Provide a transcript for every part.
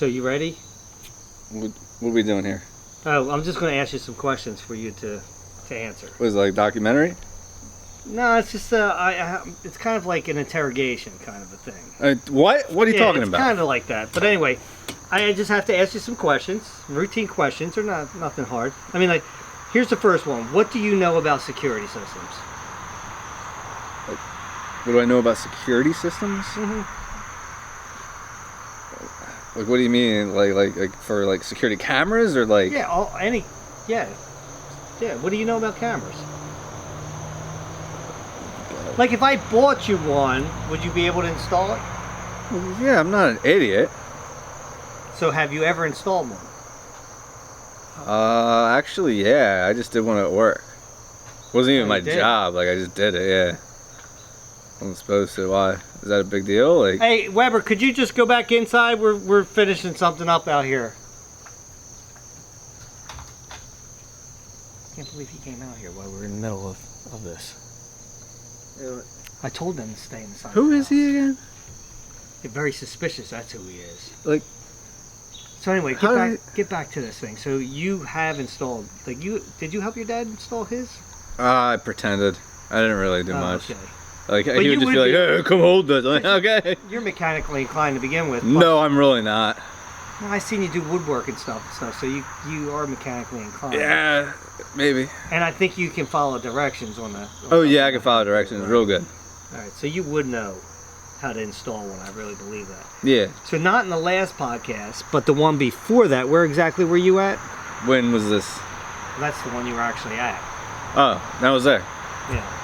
So you ready? What are we doing here? Oh, I'm just going to ask you some questions for you to answer. What is it, like documentary? No, it's just it's kind of like an interrogation kind of a thing. What? What are you talking about? It's kind of like that. But anyway, I just have to ask you some questions, routine questions. They're nothing hard. I mean, like, here's the first one. What do you know about security systems? What do I know about security systems? Mm-hmm. Like, what do you mean? Like for like security cameras or like? Yeah, yeah. What do you know about cameras? Like, if I bought you one, would you be able to install it? Well, yeah, I'm not an idiot. So, have you ever installed one? Actually, yeah. I just did one at work. Wasn't even my did? job. Like, I just did it. Yeah. I wasn't supposed to. Why? Is that a big deal? Like. Hey, Weber, could you just go back inside? We're finishing something up out here. I can't believe he came out here while we were in the middle of this. I told them to stay inside. Who is he again? They're very suspicious. That's who he is. Like. So anyway, get back to this thing. So you have installed, like, did you help your dad install his? I pretended. I didn't really do much. Okay. Like, he would just be like, hey, come hold this. Like, okay. You're mechanically inclined to begin with. No, I'm really not. Well, I've seen you do woodwork and stuff, so you are mechanically inclined. Yeah, maybe. And I think you can follow directions on the... Oh yeah, I can follow directions real good. Alright, so you would know how to install one, I really believe that. Yeah. So not in the last podcast, but the one before that, where exactly were you at? When was this? That's the one you were actually at. Oh, that was there. Yeah.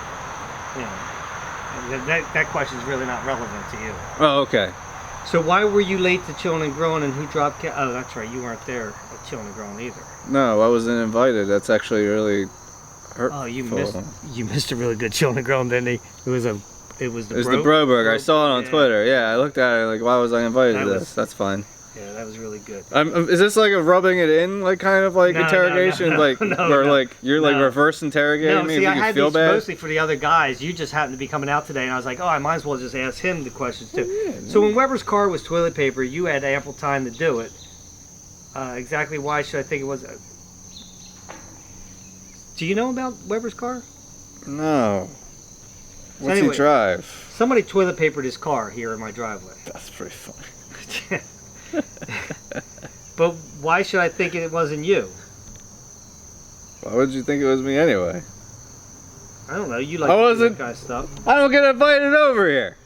That question's really not relevant to you. Oh, okay. So why were you late to Chillin' and Growin' and who dropped... Oh, that's right, you weren't there at Chillin' and Growin' either. No, I wasn't invited. That's actually really hurtful. Oh, you missed a really good Chillin' and Growin', didn't he? It was the Bro Burger. I saw it on Twitter. Yeah, I looked at it like, why was I invited to this? That's fine. Yeah, that was really good. Is this like a rubbing it in, like kind of like interrogation, where like you're like reverse interrogating me? See, I you had feel these bad? mostly for the other guys. You just happened to be coming out today, and I was like, oh, I might as well just ask him the questions too. Oh, yeah, so when Weber's car was toilet paper, you had ample time to do it. Exactly why should I think it was? Do you know about Weber's car? No. What's anyway, he drive? Somebody toilet papered his car here in my driveway. That's pretty funny. But why should I think it wasn't you? Why would you think it was me anyway? I don't know. You like to do that kind of stuff. I don't get invited over here.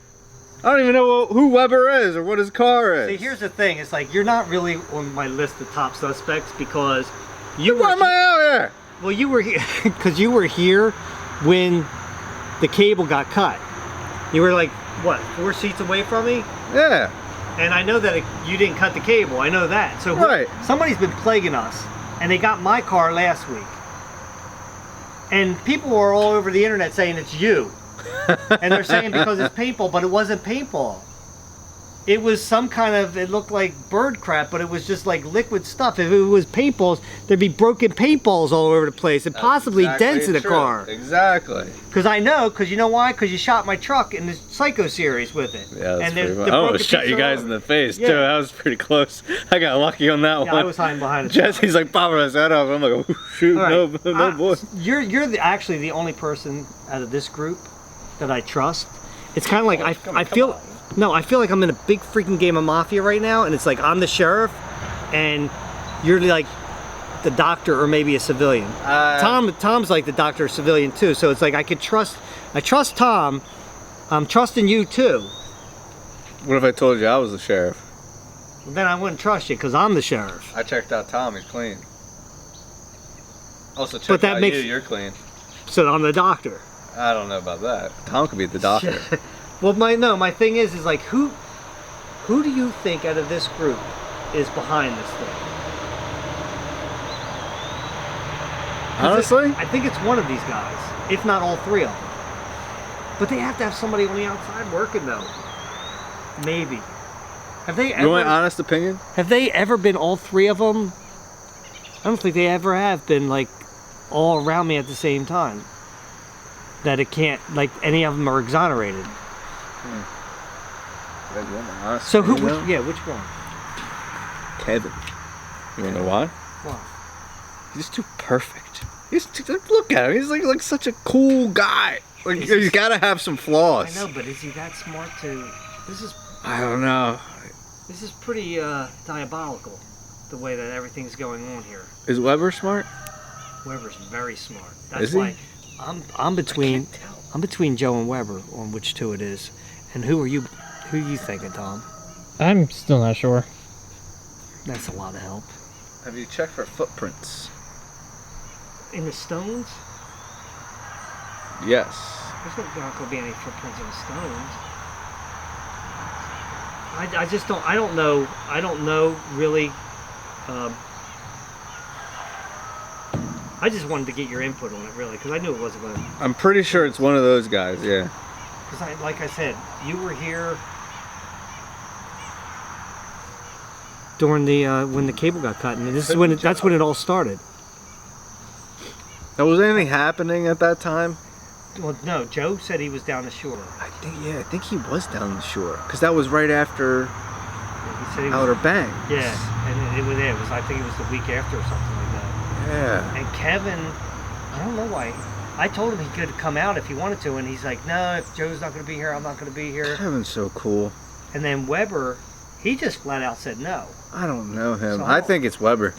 I don't even know who Weber is or what his car is. See, here's the thing. It's like you're not really on my list of top suspects because you Why am I out here? Well, you were here because you were here when the cable got cut. You were like, what, 4 seats away from me? Yeah. And I know that you didn't cut the cable. I know that. So somebody's been plaguing us, and they got my car last week. And people are all over the internet saying it's you. And they're saying because it's paintball, but it wasn't paintball. It was some kind of, it looked like bird crap, but it was just like liquid stuff. If it was paintballs, there'd be broken paintballs all over the place and possibly dents in the car. Exactly. Because you know why? Because you shot my truck in the Psycho series with it. Yeah, that's and pretty fun. I almost shot you guys in the face, too. That was pretty close. I got lucky on that one. I was hiding behind it. Jesse's like popping his head up. I'm like, oh, shoot, right. no, boy. You're actually the only person out of this group that I trust. It's kind of like, I feel like I'm in a big freaking game of Mafia right now, and it's like I'm the sheriff, and you're like the doctor or maybe a civilian. Tom's like the doctor or civilian too, so it's like I trust Tom. I'm trusting you too. What if I told you I was the sheriff? Well, then I wouldn't trust you because I'm the sheriff. I checked out Tom, he's clean. Also checked out you, you're clean. So I'm the doctor. I don't know about that. Tom could be the doctor. Well, my thing is like who do you think out of this group is behind this thing? Honestly, I think it's one of these guys, if not all three of them. But they have to have somebody on the outside working though. Maybe. Have they ever? You want an honest opinion? Have they ever been all three of them? I don't think they ever have been like all around me at the same time. That it can't, like any of them are exonerated. So which one? Kevin. You wanna know why? Why? He's too perfect. Look at him. He's like such a cool guy. Like he's got to have some flaws. I know, but is he that smart to? I don't know. This is pretty diabolical, the way that everything's going on here. Is Weber smart? Weber's very smart. That's Is he? why I'm between Joe and Weber on which two it is. And who are you thinking, Tom? I'm still not sure. That's a lot of help. Have you checked for footprints? In the stones? Yes. There's not going to be any footprints in the stones. I just don't. I don't know really. I just wanted to get your input on it, really, because I knew it wasn't going to. I'm pretty sure it's one of those guys. Yeah. Because like I said, you were here during the when the cable got cut, and this is when that's when it all started. Now, was anything happening at that time? Well, no. Joe said he was down the shore. I think he was down the shore because that was right after He said he was, Outer Banks. Yeah, and it was. I think it was the week after or something like that. Yeah. And Kevin, I don't know why. I told him he could come out if he wanted to, and he's like, "No, if Joe's not going to be here, I'm not going to be here." Kevin's so cool. And then Weber, he just flat out said no. I don't know him. So I think it's Weber.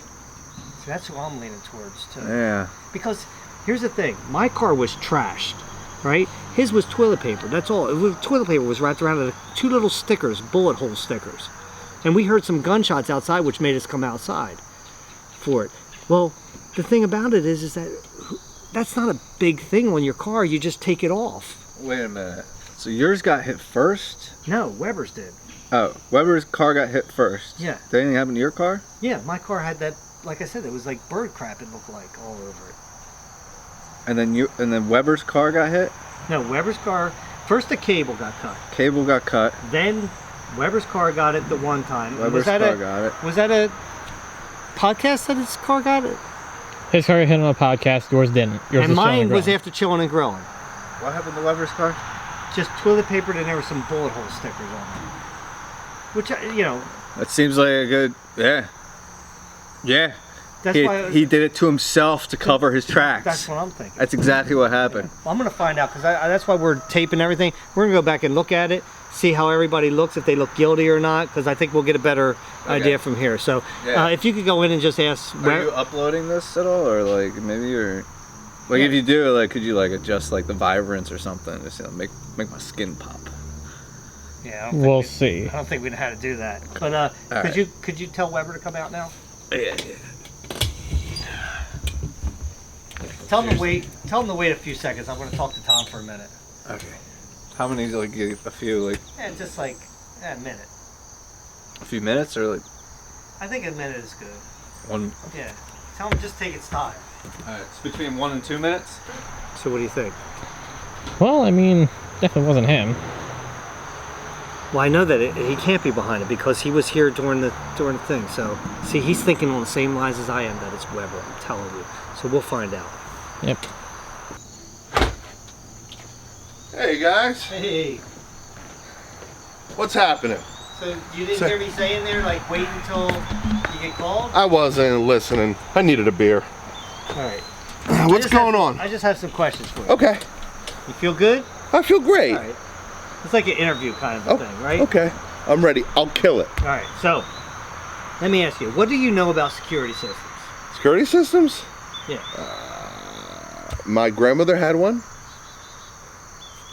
So that's who I'm leaning towards too. Yeah. Because here's the thing, my car was trashed, right? His was toilet paper. That's all. Toilet paper was wrapped around it. 2 little stickers, bullet hole stickers, and we heard some gunshots outside, which made us come outside for it. Well, the thing about it is that that's not a big thing on your car. You just take it off. Wait a minute. So yours got hit first? No, Weber's did. Oh, Weber's car got hit first. Yeah. Did anything happen to your car? Yeah, my car had that. Like I said, it was like bird crap. It looked like all over it. And then Weber's car got hit? No, Weber's car. First, the cable got cut. Cable got cut. Then Weber's car got it the one time. Weber's car got it. Was that a podcast that his car got it? His car hit on a podcast, yours didn't. Yours And mine was grilling. after chilling and grilling. What happened to Weber's car? Just toilet paper, and there were some bullet hole stickers on it. Which, That seems like a good, yeah. Yeah. that's why He did it to himself to cover his tracks. that's what I'm thinking. That's exactly what happened. Well, I'm going to find out, because that's why we're taping everything. We're going to go back and look at it, see how everybody looks, if they look guilty or not, because I think we'll get a better idea from here. So Yeah. if you could go in and just ask... Are you uploading this at all, or like maybe you're... Like if you do, like could you like adjust like the vibrance or something, just make my skin pop? Yeah, We'll see. I don't think we know how to do that. But could you tell Weber to come out now? Yeah. Tell him to wait a few seconds. I'm going to talk to Tom for a minute. Okay. How many? Like a few, like Yeah, just like a minute. a few minutes, or like I think a minute is good. one? Yeah. Tell him just take its time. It's between 1 and 2 minutes. So what do you think? Well, I mean, definitely wasn't him. Well, I know that he can't be behind it because he was here during the thing. So see, he's thinking on the same lines as I am that it's Weber. I'm telling you. So we'll find out. Yep. Hey guys, Hey. what's happening? So you didn't hear me saying there, like wait until you get called? I wasn't listening. I needed a beer. All right. What's going on? I just have some questions for you. Okay, You feel good? I feel great. All right. It's like an interview kind of a thing, right? Okay, I'm ready. I'll kill it. All right. So let me ask you, what do you know about security systems? Security systems? Yeah. My grandmother had one.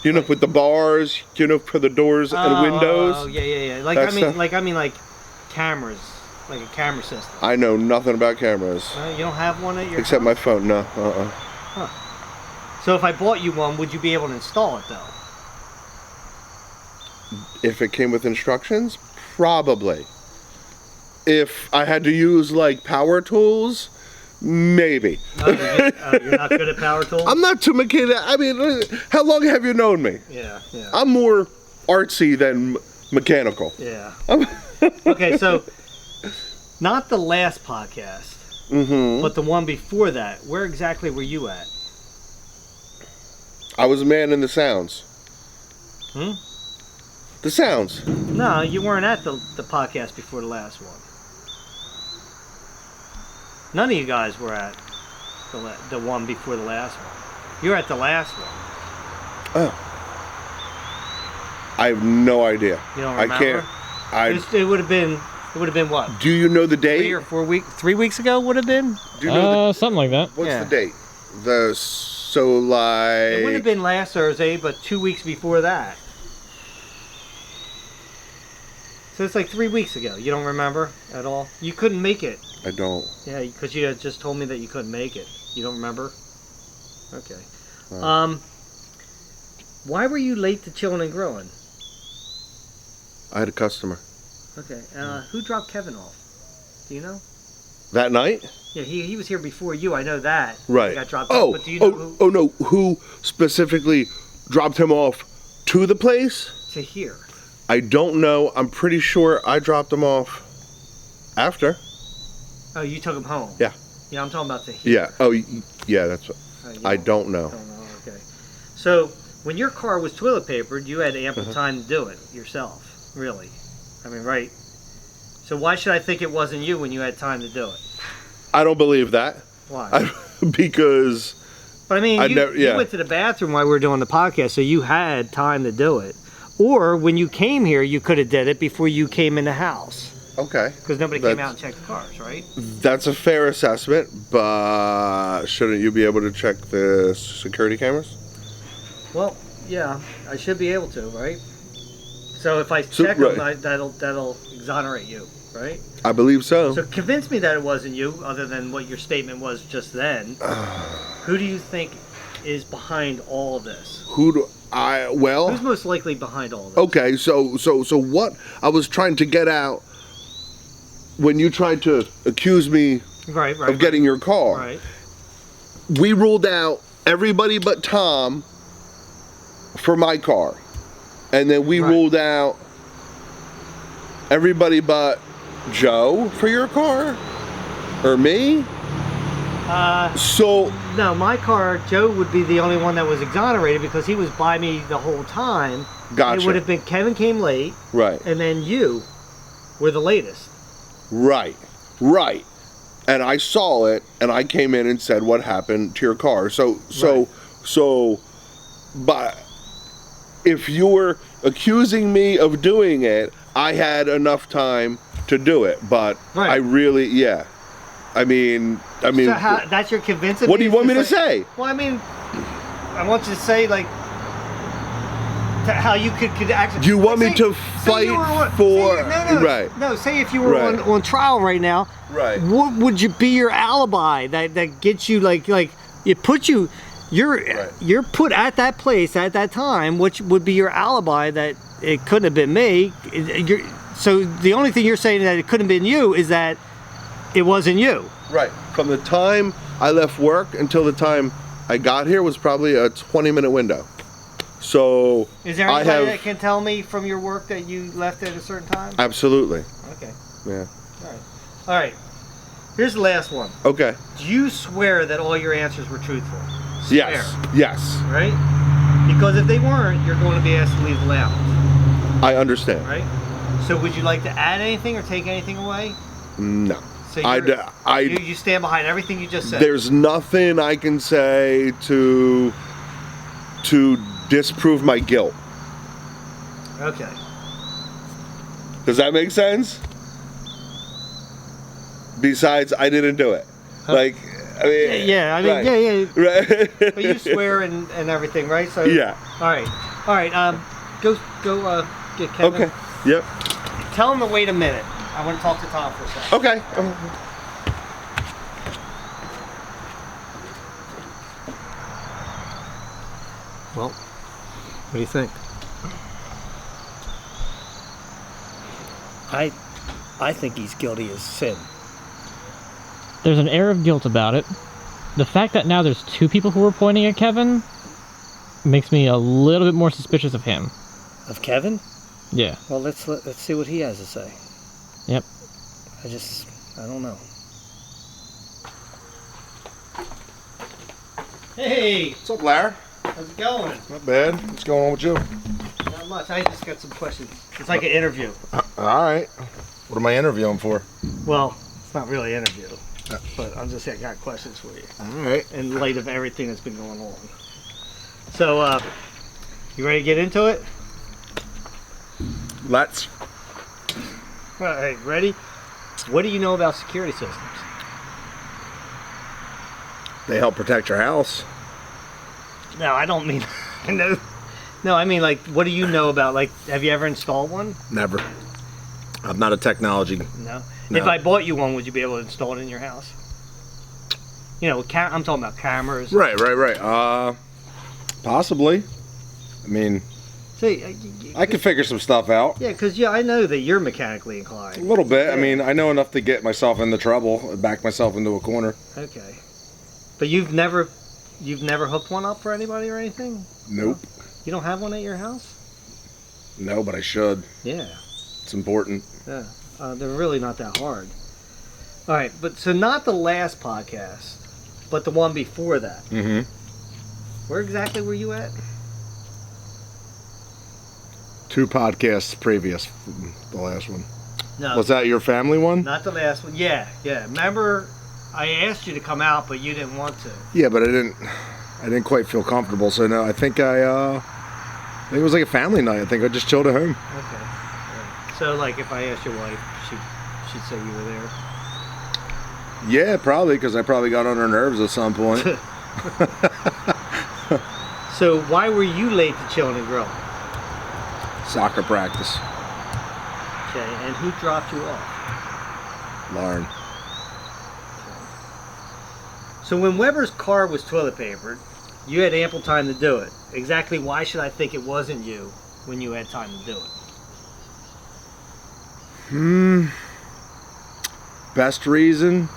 You know, with the bars, you know, for the doors and windows. Oh, yeah. Like That's I mean like cameras, like a camera system. I know nothing about cameras. You don't have one at your Except house? my phone, no. So if I bought you one, would you be able to install it though? If it came with instructions, probably. If I had to use like power tools, maybe. You're not good at power tools? I'm not too mechanical. I mean, how long have you known me? Yeah. I'm more artsy than mechanical. Yeah. Okay, so not the last podcast, but the one before that. Where exactly were you at? I was a man in the sounds. The sounds. No, you weren't at the podcast before the last one. None of you guys were at the one before the last one. You were at the last one. Oh. I have no idea. You don't I remember? can't. It would have been what? Do you know the date? 3 or 4 weeks? 3 weeks ago would have been. Do you know Something like that. what's Yeah. the date? So like. It would have been last Thursday, but 2 weeks before that. So it's like 3 weeks ago. You don't remember at all? You couldn't make it. I don't. Yeah, because you had just told me that you couldn't make it. You don't remember? Okay. Right. Why were you late to Chilling and Grilling? I had a customer Okay. Who dropped Kevin off? Do you know? that night. Yeah, he was here before you. I know that. Right. He got dropped Oh. off. But do you know who Oh no. Who specifically dropped him off to the place? to here? I don't know. I'm pretty sure I dropped him off after. Oh, you took him home. Yeah. Yeah, I'm talking about to here. Yeah. Oh, yeah. That's what. You I don't know. don't know. Okay. So when your car was toilet papered, you had ample time to do it yourself. Really. I mean, right? So why should I think it wasn't you when you had time to do it? I don't believe that. Why? Because. But I mean, you yeah. went to the bathroom while we were doing the podcast, so you had time to do it. Or when you came here, you could have did it before you came in the house. Okay. Because nobody came out and checked the cars, right? That's a fair assessment, but shouldn't you be able to check the security cameras? Well, yeah, I should be able to, right? So if I So- check them, right. that'll exonerate you, right? I believe so. So convince me that it wasn't you, other than what your statement was just then. Who do you think is behind all of this? Who do I? Well. Who's most likely behind all of this? Okay, so what I was trying to get out when you tried to accuse me Right. of getting your car, Right. we ruled out everybody but Tom for my car, and then we Right. ruled out everybody but Joe for your car, or me. So No, my car, Joe would be the only one that was exonerated because he was by me the whole time. Gotcha. It would have been Kevin came late, right, and then you were the latest. right, and I saw it, and I came in and said what happened to your car. So, but if you were accusing me of doing it, I had enough time to do it, but Right. I really, yeah. I mean, So that's your convincing. what do you want me to It's like- say? Well, I mean, I want you to say like how you could actually. Do you want me say- to say fight you were on- for- say- no, right. No, say if you were Right. on trial right now. Right. What would you be your alibi that gets you like it puts you. You're put at that place at that time, which would be your alibi that it couldn't have been me. So the only thing you're saying that it couldn't have been you is that it wasn't you. Right. From the time I left work until the time I got here was probably a 20-minute window. So Is there anybody that can tell me from your work that you left at a certain time? Absolutely. Okay. Yeah. All right. Here's the last one. Okay. Do you swear that all your answers were truthful? Yes. Swear, Yes. right? Because if they weren't, you're going to be asked to leave the lounge, I understand. right? So would you like to add anything or take anything away? No. So you stand behind everything you just said. There's nothing I can say to disprove my guilt. Okay. Does that make sense? Besides, I didn't do it. Like, I mean. Yeah, I mean, right. yeah. Right. But you swear and everything, right? So Yeah. All right. Go get Kevin. Okay. Yep. Tell him to wait a minute. I want to talk to Tom for a second. Okay. Well, what do you think? I think he's guilty as sin. There's an air of guilt about it. The fact that now there's two people who are pointing at Kevin makes me a little bit more suspicious of him. Of Kevin? Yeah. Well, let's see what he has to say. Yep. I don't know. Hey, What's up, Larry? how's it going? Not bad. What's going on with you? Not much. I just got some questions. It's like an interview. All right. What am I interviewing for? Well, it's not really an interview. but I'm just saying I got questions for you All right. in light of everything that's been going on. So, you ready to get into it? Let's. All right, ready? What do you know about security systems? They help protect your house. No, I don't mean. No, I mean, like, what do you know about? Like, have you ever installed one? Never. I'm not a technology. No. No. If I bought you one, would you be able to install it in your house? You know, I'm talking about cameras. Right. Possibly. I mean, See, I could figure some stuff out. yeah, because I know that you're mechanically inclined. A little bit. I Yeah. mean, I know enough to get myself into trouble, back myself into a corner. Okay, but you've never hooked one up for anybody or anything? Nope. You don't have one at your house? No, but I should. Yeah, It's important. yeah. They're really not that hard. All right, but so not the last podcast, but the one before that. Mm-hmm. Where exactly were you at? 2 podcasts previous from the last one. No, Was that your family one? not the last one. Yeah. Remember, I asked you to come out, but you didn't want to. Yeah, but I didn't quite feel comfortable. So no, I think it was like a family night. I think I just chilled at home. Okay. Alright. So, like, if I asked your wife, she'd say you were there. Yeah, probably, because I probably got on her nerves at some point. So, why were you late to Chilling and Growing? Soccer practice. Okay, and who dropped you off? Lauren. So, when Weber's car was toilet papered, you had ample time to do it. Exactly why should I think it wasn't you when you had time to do it? Best reason?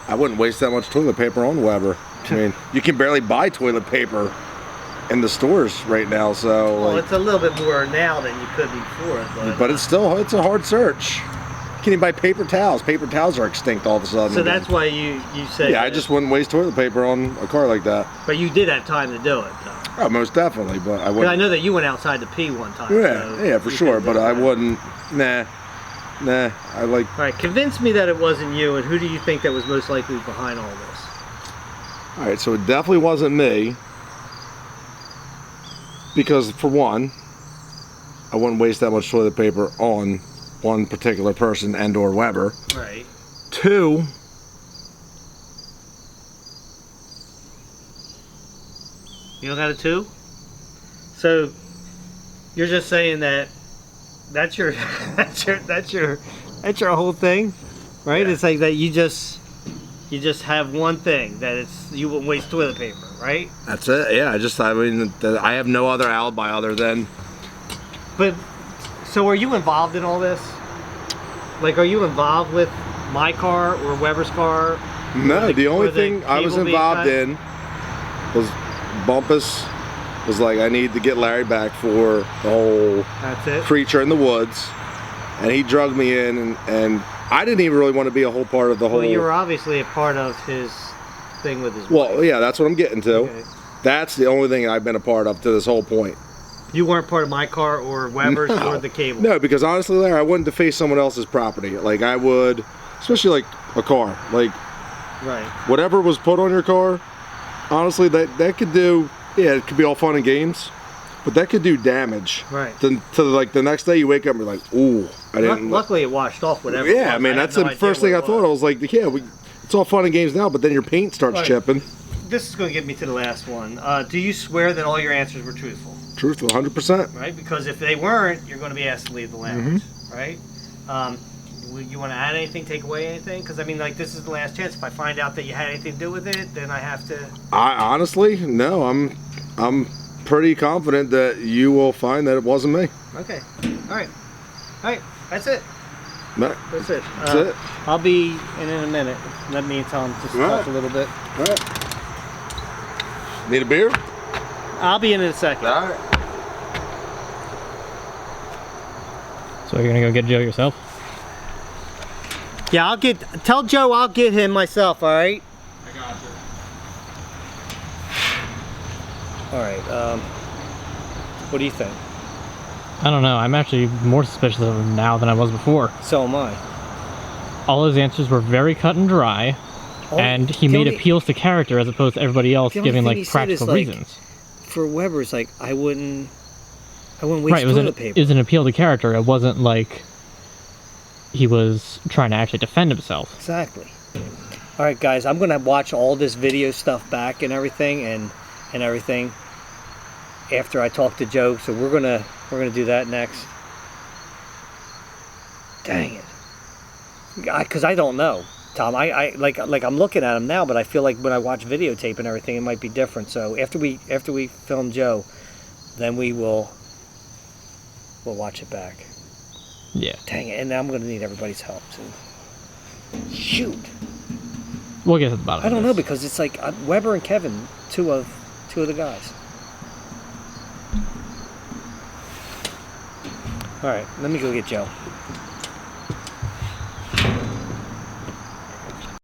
I wouldn't waste that much toilet paper on Weber. I mean, you can barely buy toilet paper in the stores right now, so Well, like, it's a little bit more now than you could before. but it's a hard search. Can you buy paper towels? Paper towels are extinct all of a sudden. So that's why you said Yeah, I that. just wouldn't waste toilet paper on a car like that. But you did have time to do it, though. Oh, most definitely, but I 'Cause wouldn't. I know that you went outside to pee one time. Yeah, so yeah, for you sure, could've but done I that. wouldn't. Nah. I like. All right, convince me that it wasn't you, and who do you think that was most likely behind all this? All right, so it definitely wasn't me. Because for one, I wouldn't waste that much toilet paper on one particular person and/or Weber. Right. 2, You don't got a 2? So you're just saying that that's your that's your whole thing, right? Yeah. It's like that you just have one thing that it's you wouldn't waste toilet paper, right? that's it. Yeah, I have no other alibi other than. But so are you involved in all this? Like, are you involved with my car or Weber's car? No, the only or the thing I was cable being involved cut? in was Bumpus was like, I need to get Larry back for the whole That's it. creature in the woods, and he drugged me in, and I didn't even really want to be a whole part of the whole. Well, you were obviously a part of his thing with his Well, wife. yeah, that's what I'm getting to. Okay. That's the only thing I've been a part of to this whole point. You weren't part of my car or Weber's No. or the cable. No, because honestly, Larry, I wouldn't deface someone else's property. Like I would, especially like a car. Like Right. whatever was put on your car, honestly, that could do. Yeah, it could be all fun and games, but that could do damage. Right. To like the next day you wake up and you're like, ooh, I didn't. Luckily, it washed off whatever. it Yeah, I was. mean had that's no the idea first what thing I it thought. I was like, yeah, it's all fun and games now, but then your paint starts Right. chipping. This is going to get me to the last one. Do you swear that all your answers were truthful? Truthful, 100%. Right? Because if they weren't, you're going to be asked to leave the lounge. Mm-hmm. Right? You want to add anything, take away anything? Because I mean, like, this is the last chance. If I find out that you had anything to do with it, then I have to. I honestly, no, I'm pretty confident that you will find that it wasn't me. Okay. All right. All right. That's it. No, That's it. That's it. I'll be in a minute. Let me tell him to All talk right. a little bit. all right. Need a beer? I'll be in a second. All right. So you're gonna go get Joe yourself? Yeah, tell Joe I'll get him myself, all right? I got you. All right, what do you think? I don't know. I'm actually more suspicious of him now than I was before. So am I. All his answers were very cut and dry, and he made appeals to character as opposed to everybody else giving like practical reasons. For Weber, it's like I wouldn't waste right, toilet paper. It was an appeal to character. It wasn't like he was trying to actually defend himself. Exactly. All right, guys, I'm gonna watch all this video stuff back and everything, and everything after I talk to Joe. So we're gonna do that next. Dang it, because I don't know, Tom. I like I'm looking at him now, but I feel like when I watch videotape and everything, it might be different. So after we film Joe, then we'll watch it back. Yeah. Dang it, and I'm gonna need everybody's help too. Shoot. We'll get to the bottom. I don't know, because it's like Weber and Kevin, two of the guys. All right, let me go get Joe.